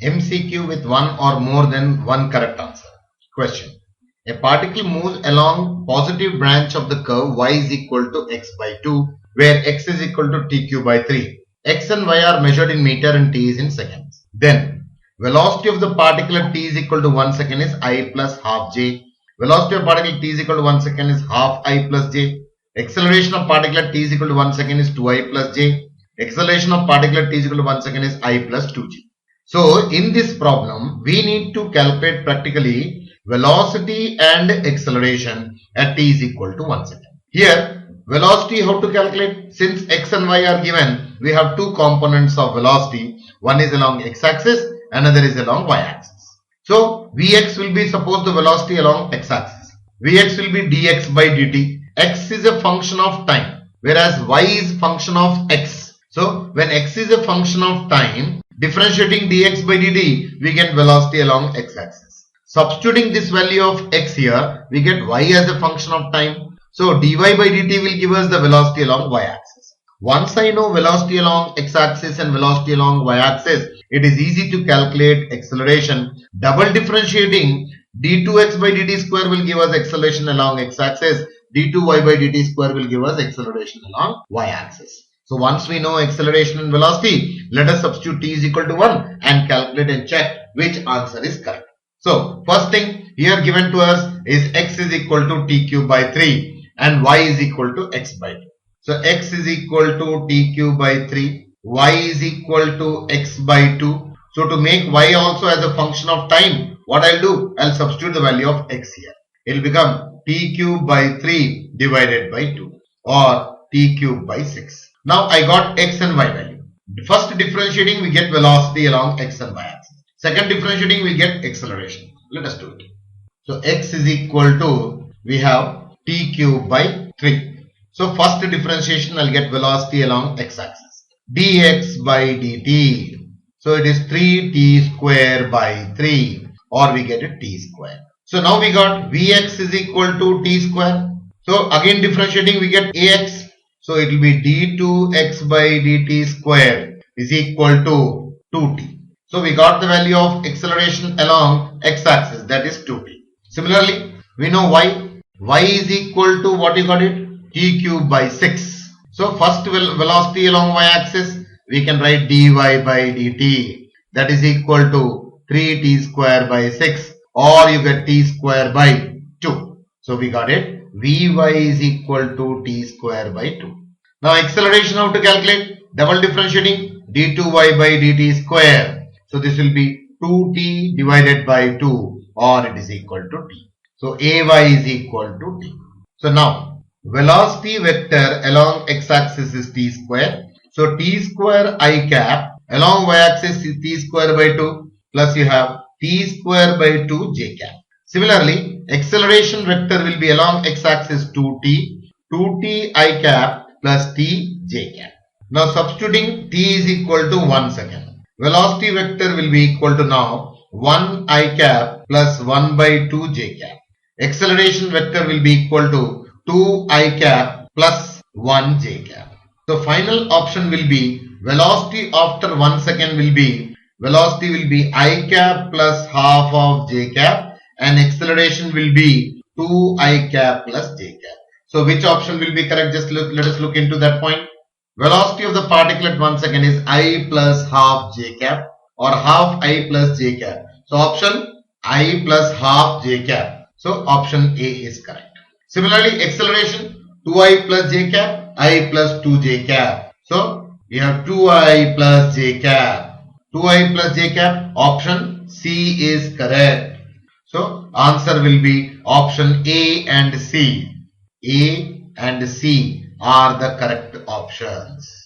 MCQ with one or more than one correct answer. Question. A particle moves along positive branch of the curve y is equal to x by 2, where x is equal to tq by 3. X and y are measured in meter and t is in seconds. Then, velocity of the particle at t is equal to 1 second is I plus half j. Velocity of particle t is equal to 1 second is half I plus j. Acceleration of particle at t is equal to 1 second is 2I plus j. Acceleration of particle at t is equal to 1 second is I plus 2j. So, in this problem, we need to calculate practically velocity and acceleration at t is equal to 1 second. Here, velocity how to calculate? Since x and y are given, we have two components of velocity. One is along x-axis, another is along y-axis. So, Vx will be suppose the velocity along x-axis. Vx will be dx by dt. X is a function of time, whereas y is function of x. So, when x is a function of time, differentiating dx by dt, we get velocity along x-axis. Substituting this value of x here, we get y as a function of time. So, dy by dt will give us the velocity along y-axis. Once I know velocity along x-axis and velocity along y-axis, it is easy to calculate acceleration. Double differentiating d2x by dt square will give us acceleration along x-axis. d2y by dt square will give us acceleration along y-axis. So once we know acceleration and velocity, let us substitute t is equal to 1 and calculate and check which answer is correct. So first thing here given to us is x is equal to t cube by 3 and y is equal to x by 2. So x is equal to t cube by 3, y is equal to x by 2. So to make y also as a function of time, what I'll do? I'll substitute the value of x here. It will become t cube by 3 divided by 2 or t cube by 6. Now I got x and y value. First differentiating we get velocity along x and y axis. Second differentiating we get acceleration. Let us do it. So x is equal to, we have t cube by 3. So first differentiation I'll get velocity along x axis. dx by dt. So it is 3t square by 3 or we get a t square. So now we got Vx is equal to t square. So again differentiating we get Ax. So it will be d2x by dt square is equal to 2t. So we got the value of acceleration along x-axis, that is 2t. Similarly, we know y. Y is equal to what you got it? T cube by 6. So first velocity along y-axis, we can write dy by dt, that is equal to 3t square by 6 or you get t square by 2. So we got it. Vy is equal to t square by 2. Now acceleration how to calculate? Double differentiating d2y by dt square. So this will be 2t divided by 2 or it is equal to t. So ay is equal to t. So now velocity vector along x-axis is t square. So t square I cap along y-axis is t square by 2 plus you have t square by 2 j cap. Similarly, acceleration vector will be along x-axis 2t I cap plus t j cap. Now substituting t is equal to 1 second. Velocity vector will be equal to now 1 I cap plus 1 by 2 j cap. Acceleration vector will be equal to 2 I cap plus 1 j cap. So final option will be velocity after 1 second will be I cap plus half of j cap and acceleration will be 2 I cap plus j cap. So which option will be correct? Just let us look into that point. Velocity of the particle at 1 second is I plus half j cap or half I plus j cap. So option I plus half j cap. So option A is correct. Similarly, acceleration 2I plus j cap, I plus 2j cap. So we have 2I plus j cap. 2I plus j cap, option C is correct. So answer will be option A and C. A and C are the correct options.